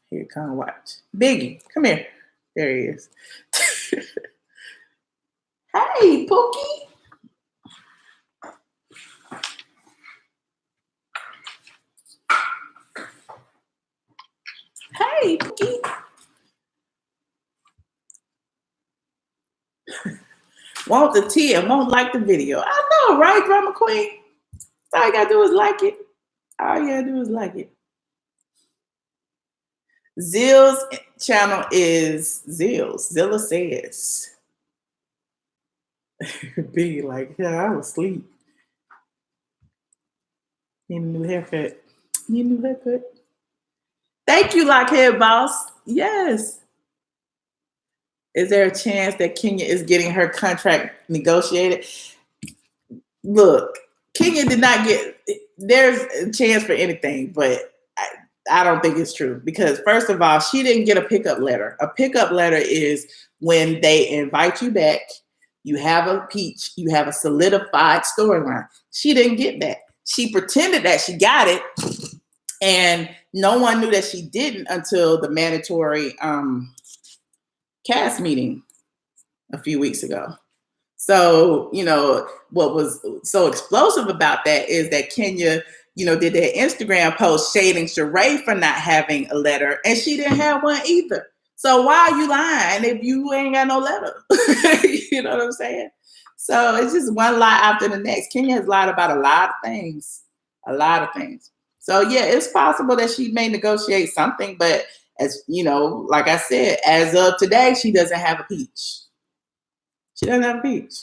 Here, come watch. Biggie, come here. There he is. Hey, Pookie. Hey, Pookie. Want the tea and won't like the video. I know, right, Drama Queen? All you gotta do is like it. All you gotta do is like it. Zill's channel is Zills. Zilla says. Be like, yeah, I was asleep. Need a new haircut. Thank you, Lockhead Boss. Yes. Is there a chance that Kenya is getting her contract negotiated? Look, Kenya did not get, there's a chance for anything, but I don't think it's true because first of all, she didn't get a pickup letter. A pickup letter is when they invite you back, you have a peach, you have a solidified storyline. She didn't get that. She pretended that she got it and no one knew that she didn't until the mandatory cast meeting a few weeks ago. So, what was so explosive about that is that Kenya, did their Instagram post shading Sheree for not having a letter, and she didn't have one either. So why are you lying if you ain't got no letter? You know what I'm saying? So it's just one lie after the next. Kenya has lied about a lot of things. So yeah, it's possible that she may negotiate something, but as like I said, as of today, she doesn't have a peach. She doesn't have a peach.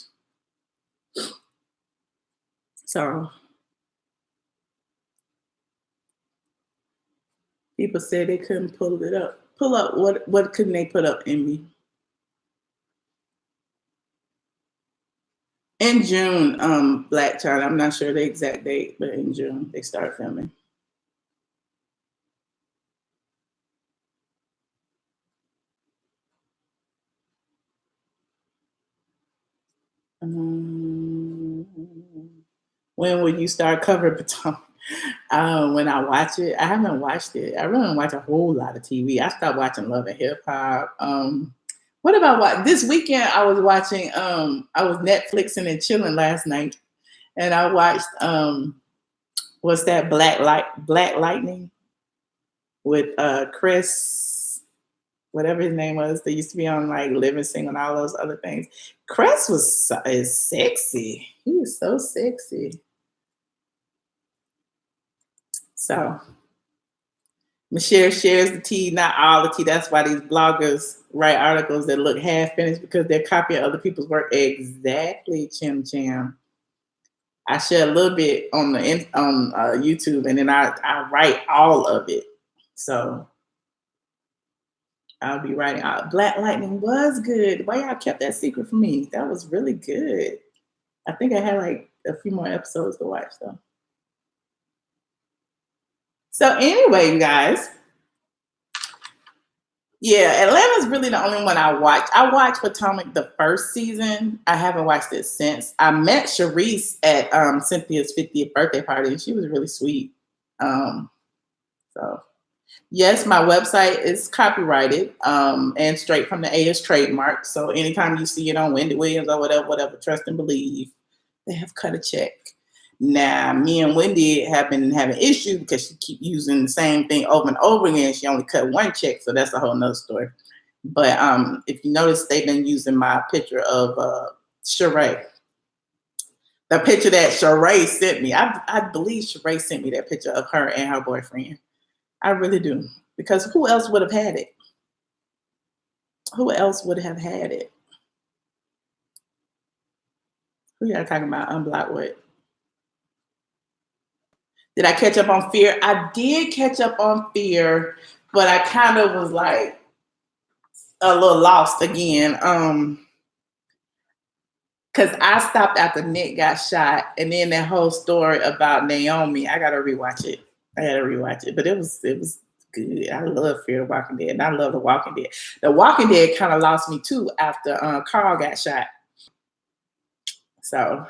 So People said they couldn't pull it up. Pull up what couldn't they put up in me? In June, Black China. I'm not sure the exact date, but in June they start filming. When will you start covering Potomac? When I watch it, I haven't watched it. I really don't watch a whole lot of TV. I stopped watching Love and Hip Hop. What about this weekend? I was watching. I was Netflixing and chilling last night, and I watched. What's that? Black Lightning with Chris, whatever his name was. They used to be on like Living Single and all those other things. Chris is sexy. He is so sexy. So Michelle shares the tea, not all the tea. That's why these bloggers write articles that look half finished because they're copying other people's work. Exactly, Chim Cham. I share a little bit on YouTube, and then I write all of it. So I'll be writing out. Black Lightning was good. Why y'all kept that secret from me? That was really good. I think I had like a few more episodes to watch though. So anyway, you guys, yeah, Atlanta's really the only one I watched. I watched Potomac the first season. I haven't watched it since. I met Sharice at Cynthia's 50th birthday party, and she was really sweet. So yes, my website is copyrighted and straight from the A is trademarked. So anytime you see it on Wendy Williams or whatever, trust and believe, they have cut a check. Now, me and Wendy have been having issues because she keep using the same thing over and over again. She only cut one check, so that's a whole nother story. But if you notice, they've been using my picture of Sheree. The picture that Sheree sent me. I believe Sheree sent me that picture of her and her boyfriend. I really do. Because who else would have had it? Who else would have had it? Who y'all talking about? Unblocked what? Did I catch up on Fear? I did catch up on Fear, but I kind of was like a little lost again. Because I stopped after Nick got shot, and then that whole story about Naomi. I gotta rewatch it. But it was good. I love Fear the Walking Dead, and I love The Walking Dead. The Walking Dead kind of lost me too after Carl got shot. So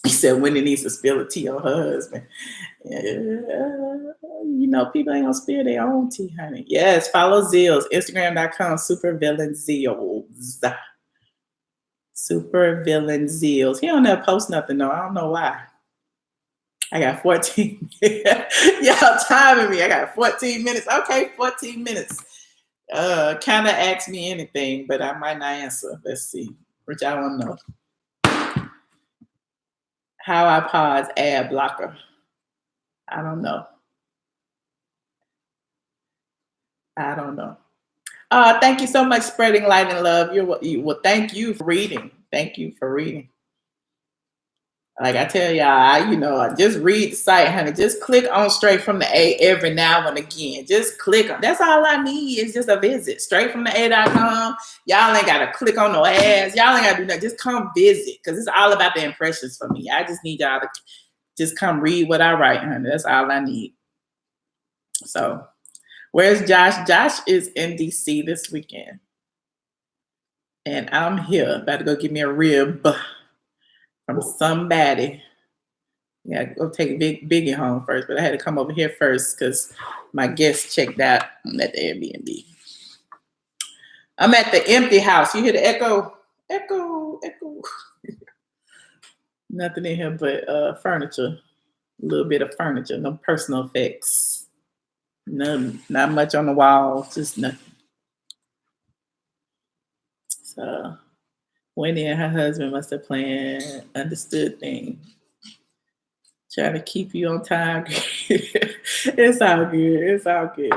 he said Wendy needs to spill the tea on her husband. People ain't gonna spill their own tea, honey. Yes, follow Zeals, Instagram.com, supervillainzeals. Supervillainzeals. He don't never post nothing though. I don't know why. I got 14. Y'all timing me. I got 14 minutes. Okay, 14 minutes. Kind of ask me anything, but I might not answer. Let's see. Which I want to know. How I pause ad blocker. I don't know. Thank you so much, Spreading Light and Love. Well, thank you for reading. Thank you for reading. Like I tell y'all, just read the site, honey. Just click on Straight from the A every now and again. Just click on. That's all I need is just a visit. Straight from the A.com. Y'all ain't got to click on no ads. Y'all ain't got to do nothing. Just come visit because it's all about the impressions for me. I just need y'all to just come read what I write, honey. That's all I need. So, where's Josh? Josh is in D.C. this weekend. And I'm here. About to go get me a rib from somebody. Yeah, go take Biggie home first, but I had to come over here first because my guest checked out. I'm at the Airbnb. I'm at the empty house. You hear the echo? Echo. Nothing in here but furniture. A little bit of furniture. No personal effects. Not much on the wall. Just nothing. So Wendy and her husband must have planned understood thing. Trying to keep you on time. It's all good.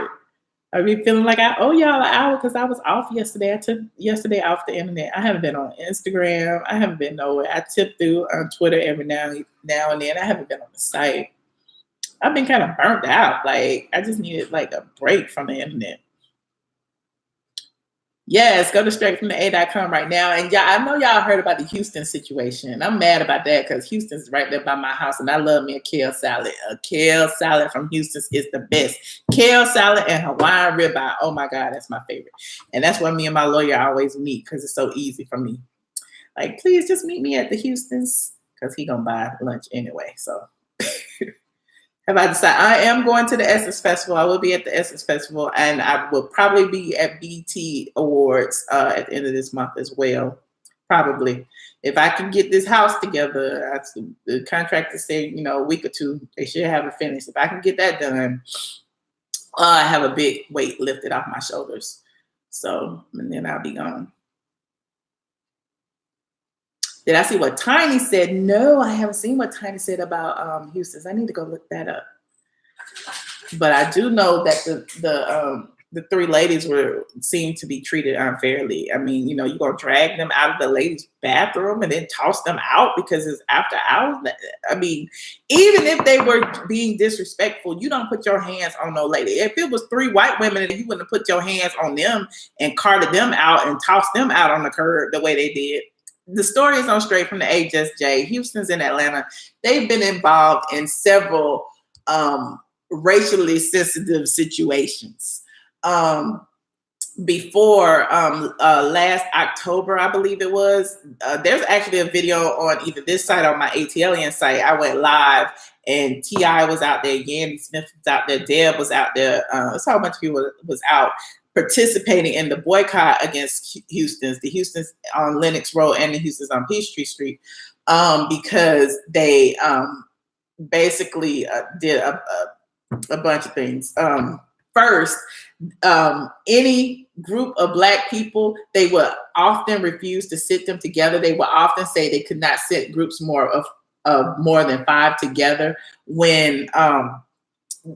I be feeling like I owe y'all an hour because I was off yesterday. I took yesterday off the internet. I haven't been on Instagram. I haven't been nowhere. I tip through on Twitter every now and then. I haven't been on the site. I've been kind of burnt out. Like, I just needed like a break from the internet. Yes, go to straight from the A.com right now. And yeah, I know y'all heard about the Houston situation. I'm mad about that because Houston's right there by my house, and I love me a kale salad. A kale salad from Houston's is the best. Kale salad and Hawaiian ribeye. Oh my God, that's my favorite. And that's why me and my lawyer always meet, because it's so easy for me. Like, please just meet me at the Houston's, because he gonna buy lunch anyway. So have I decided? I am going to the Essence Festival. I will be at the Essence Festival, and I will probably be at BT Awards at the end of this month as well. Probably. If I can get this house together, the contractor said, a week or two, they should have it finished. If I can get that done, I have a big weight lifted off my shoulders. So, and then I'll be gone. Did I see what Tiny said? No, I haven't seen what Tiny said about Houston's. I need to go look that up. But I do know that the three ladies seemed to be treated unfairly. I mean, you're gonna drag them out of the ladies' bathroom and then toss them out because it's after hours. I mean, even if they were being disrespectful, you don't put your hands on no lady. If it was three white women, you wouldn't have put your hands on them and carted them out and tossed them out on the curb the way they did. The story is on Straight from the HSJ. Houston's in Atlanta. They've been involved in several racially sensitive situations. Before last October, I believe it was, there's actually a video on either this site or my ATLien site. I went live and T.I. was out there, Yandy Smith was out there, Deb was out there. That's how much people was out participating in the boycott against Houston's, the Houston's on Lenox Road and the Houston's on Peachtree Street, because they basically did a bunch of things. First, any group of Black people, they would often refuse to sit them together. They would often say they could not sit groups more than 5 together. When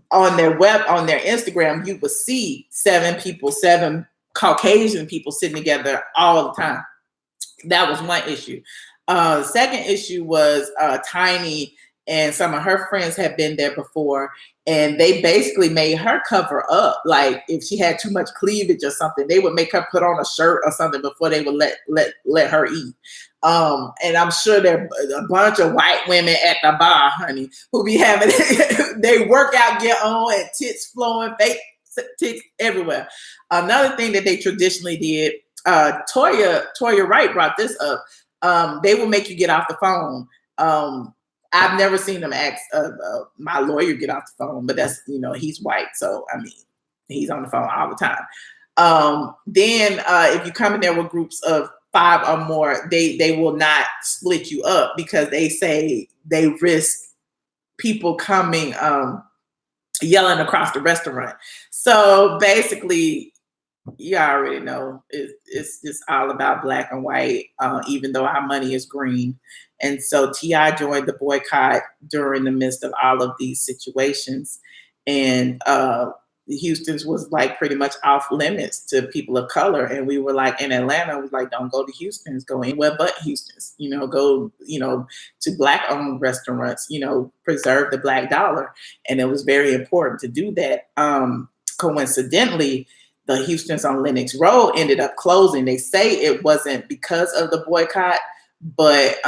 on their Instagram, you would see 7 Caucasian people sitting together all the time. That was one issue. Second issue was Tiny and some of her friends had been there before, and they basically made her cover up. Like if she had too much cleavage or something, they would make her put on a shirt or something before they would let her eat. And I'm sure there are a bunch of white women at the bar, honey, who be having they workout gear on and tits flowing, fake tits everywhere. Another thing that they traditionally did, Toya Wright brought this up. They will make you get off the phone. I've never seen them ask my lawyer get off the phone, but that's, he's white. So, I mean, he's on the phone all the time. Then if you come in there with groups of 5 or more, they will not split you up because they say they risk people coming, yelling across the restaurant. So basically, you already know it's just all about Black and white, even though our money is green. And so T.I. joined the boycott during the midst of all of these situations. And Houston's was like pretty much off limits to people of color. And we were like in Atlanta, we was like, don't go to Houston's, go anywhere but Houston's, go, to Black owned restaurants, preserve the Black dollar. And it was very important to do that. Coincidentally, the Houston's on Lenox Road ended up closing. They say it wasn't because of the boycott, but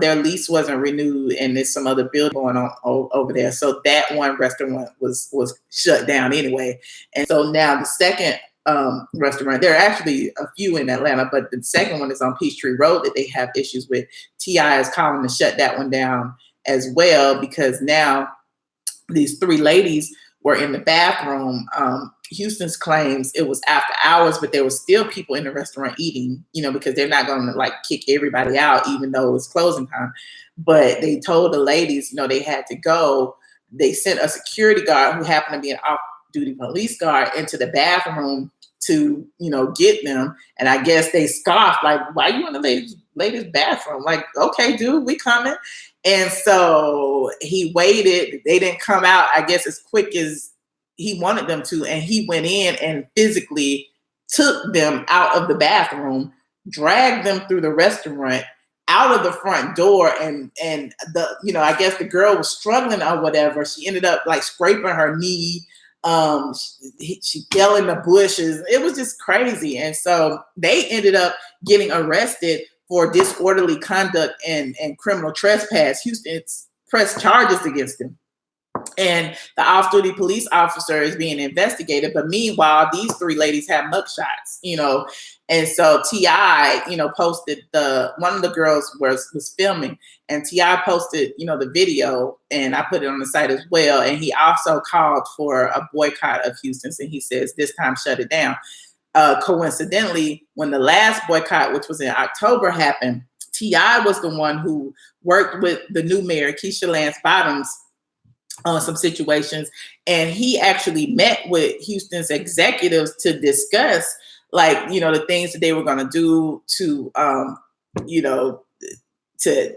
their lease wasn't renewed, and there's some other build going on over there. So that one restaurant was shut down anyway. And so now the second restaurant, there are actually a few in Atlanta, but the second one is on Peachtree Road that they have issues with. T.I. is calling to shut that one down as well, because now these 3 ladies were in the bathroom. Houston's claims it was after hours, but there was still people in the restaurant eating, because they're not going to like kick everybody out, even though it was closing time. But they told the ladies, they had to go. They sent a security guard who happened to be an off-duty police guard into the bathroom to, get them. And I guess they scoffed, like, why are you in the ladies' bathroom? Like, okay, dude, we coming. And so he waited. They didn't come out, I guess, as quick as he wanted them to. And he went in and physically took them out of the bathroom, dragged them through the restaurant, out of the front door, and the, you know, I guess the girl was struggling or whatever. She ended up like scraping her knee. She fell in the bushes. It was just crazy. And so they ended up getting arrested for disorderly conduct and criminal trespass. Houston pressed charges against them. And the off-duty police officer is being investigated. But meanwhile, these three ladies have mugshots, you know. And so T.I., you know, posted one of the girls was filming, and T.I. posted, you know, the video, and I put it on the site as well. And he also called for a boycott of Houston, and he says this time shut it down. Coincidentally, when the last boycott, which was in October, happened, T.I. was the one who worked with the new mayor, Keisha Lance Bottoms, on some situations, and he actually met with Houston's executives to discuss, like, you know, the things that they were going to do to, you know, to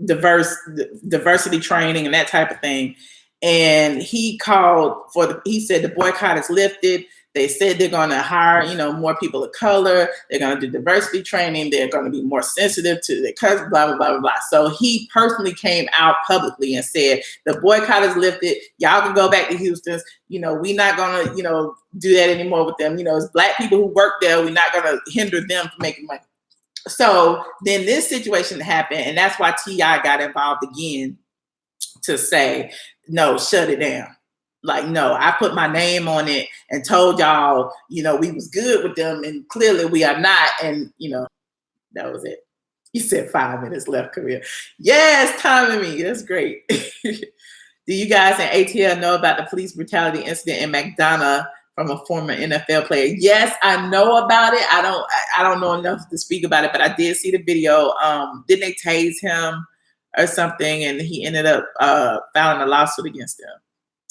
diversity training and that type of thing. And he called for he said the boycott is lifted. They said they're going to hire, you know, more people of color. They're going to do diversity training. They're going to be more sensitive to their cousins, blah, blah, blah, blah, blah. So he personally came out publicly and said, the boycott is lifted. Y'all can go back to Houston's. You know, we're not going to, you know, do that anymore with them. You know, it's Black people who work there. We're not going to hinder them from making money. So then this situation happened, and that's why T.I. got involved again to say, no, shut it down. Like, no, I put my name on it and told y'all, you know, we was good with them, and clearly we are not. And, you know, that was it. He said 5 minutes left, career. Yes, timing me. That's great. Do you guys in ATL know about the police brutality incident in McDonough from a former NFL player? Yes, I know about it. I don't know enough to speak about it, but I did see the video. Didn't they tase him or something, and he ended up filing a lawsuit against them?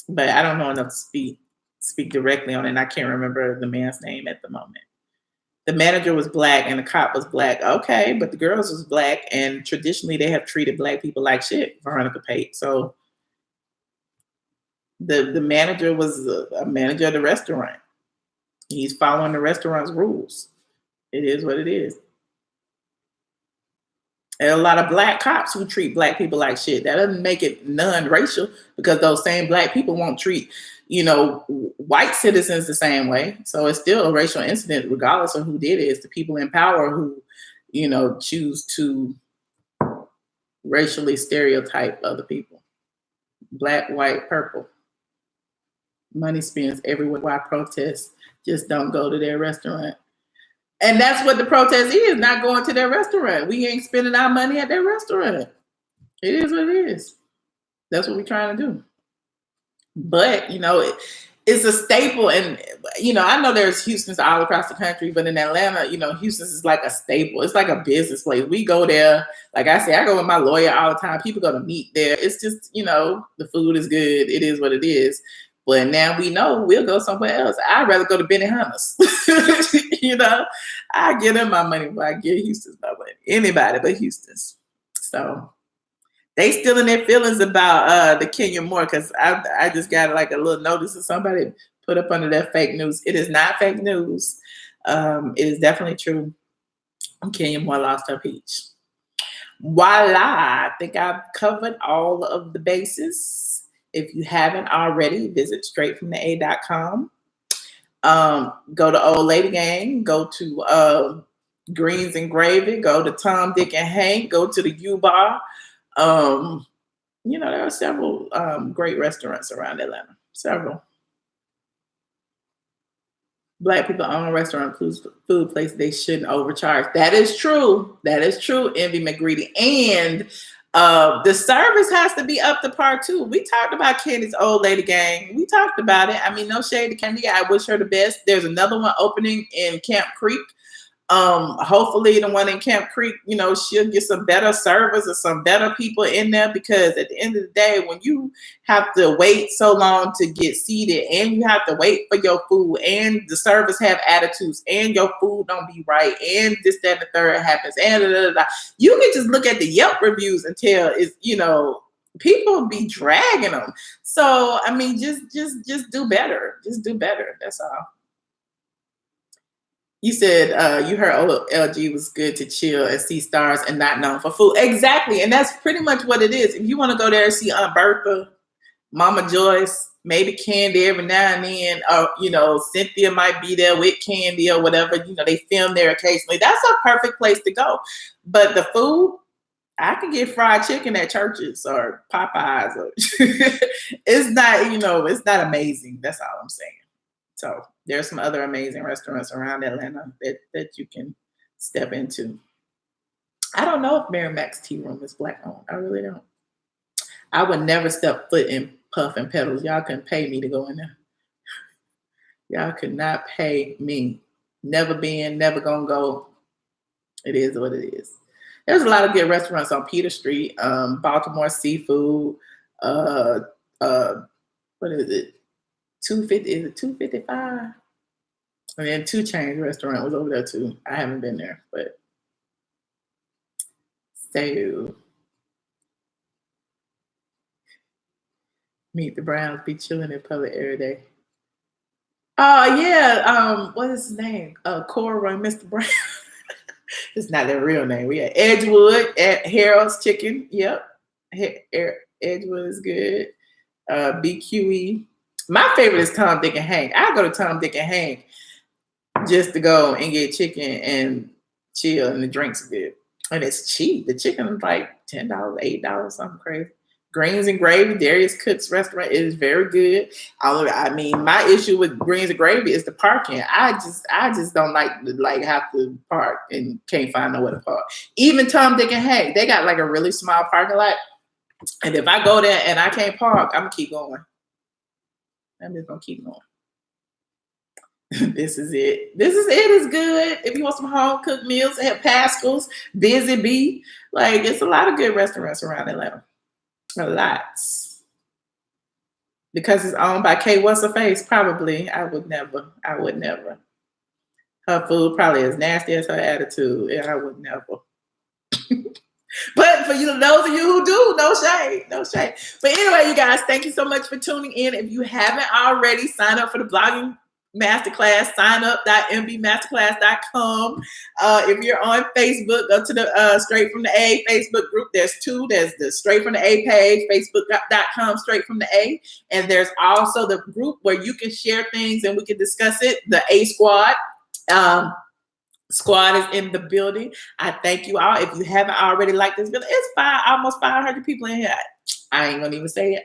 But I don't know enough to speak directly on it, and I can't remember the man's name at the moment. The manager was Black and the cop was Black. Okay, but the girls was Black, and traditionally they have treated Black people like shit, Veronica Pate. So the manager was a manager of the restaurant. He's following the restaurant's rules. It is what it is. And a lot of Black cops who treat Black people like shit. That doesn't make it non-racial, because those same Black people won't treat, you know, white citizens the same way. So it's still a racial incident, regardless of who did it. It's the people in power who, you know, choose to racially stereotype other people. Black, white, purple. Money spends everywhere. Why protest? Just don't go to their restaurant. And that's what the protest is, not going to their restaurant. We ain't spending our money at their restaurant. It is what it is. That's what we're trying to do. But, you know, it's a staple. And, you know, I know there's Houston's all across the country, but in Atlanta, you know, Houston's is like a staple. It's like a business place. We go there. Like I say, I go with my lawyer all the time. People go to meet there. It's just, you know, the food is good. It is what it is. But now we know we'll go somewhere else. I'd rather go to Benihana's. You know, I give them my money before I give Houston's my money. Anybody but Houston's. So they still in their feelings about the Kenya Moore, because I just got like a little notice of somebody put up under that fake news. It is not fake news. It is definitely true. Kenya Moore lost her peach. Voila. I think I've covered all of the bases. If you haven't already, visit straightfromtheA.com. Go to Old Lady Gang. Go to Greens and Gravy. Go to Tom, Dick, and Hank. Go to the U-Bar. You know, there are several great restaurants around Atlanta. Several. Black people own restaurant food places. They shouldn't overcharge. That is true. That is true, Envy McGreedy. And the service has to be up to par too. We talked about Candy's Old Lady Gang. We talked about it. I mean, no shade to Candy. I wish her the best. There's another one opening in Camp Creek. Hopefully the one in Camp Creek, you know, she'll get some better servers or some better people in there, because at the end of the day, when you have to wait so long to get seated, and you have to wait for your food, and the servers have attitudes, and your food don't be right, and this, that, and the third happens, and you can just look at the Yelp reviews and tell it's, you know, people be dragging them. So I mean, just do better. Just do better. That's all. You said you heard LG was good to chill and see stars and not known for food. Exactly. And that's pretty much what it is. If you want to go there and see Aunt Bertha, Mama Joyce, maybe Kandi every now and then, or, you know, Cynthia might be there with Kandi or whatever. You know, they film there occasionally. That's a perfect place to go. But the food, I can get fried chicken at churches or Popeyes. Or it's not, you know, it's not amazing. That's all I'm saying. So there's some other amazing restaurants around Atlanta that you can step into. I don't know if Mary Mac's Tea Room is Black owned. I really don't. I would never step foot in Puff and Petals. Y'all couldn't pay me to go in there. Y'all could not pay me. Never been, never gonna go. It is what it is. There's a lot of good restaurants on Peter Street, Baltimore Seafood. What is it? 250? Is it 255? And then 2 Chainz restaurant was over there too. I haven't been there, but so Meet the Browns be chilling in public every day. Oh yeah, what is his name? Cora Mr. Brown. It's not their real name. We had Edgewood at Harold's Chicken. Yep. Edgewood is good. BQE. My favorite is Tom, Dick, and Hank. I go to Tom, Dick, and Hank just to go and get chicken and chill, and the drinks are good. And it's cheap. The chicken is like $10, $8, something crazy. Greens and Gravy, Darius Cook's restaurant is very good. I mean, my issue with Greens and Gravy is the parking. I just don't like have to park and can't find nowhere to park. Even Tom, Dick, and Hank, they got like a really small parking lot. And if I go there and I can't park, I'm gonna keep going. I'm just gonna keep going. This is it. This is it. It's good. If you want some home cooked meals, they have Pascal's, Busy Bee. Like, it's a lot of good restaurants around Atlanta. A lot. Because it's owned by Kay What's Her Face, probably. I would never. Her food probably as nasty as her attitude. Yeah, I would never. But for those of you who do, no shade. But anyway, you guys, thank you so much for tuning in. If you haven't already, sign up for the blogging masterclass. Sign up.mbmasterclass.com. If you're on Facebook, go to the Straight from the A Facebook group. There's 2. There's the Straight from the A page, facebook.com Straight from the A. And there's also the group where you can share things and we can discuss it, the A Squad. Squad is in the building. I thank you all. If you haven't already liked this video, it's almost 500 people in here. I ain't gonna even say it.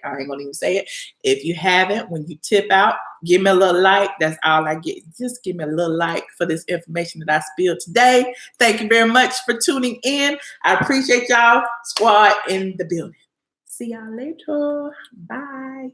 If you haven't, when you tip out, give me a little like. That's all I get. Just give me a little like for this information that I spilled today. Thank you very much for tuning in. I appreciate y'all. Squad in the building. See y'all later. Bye.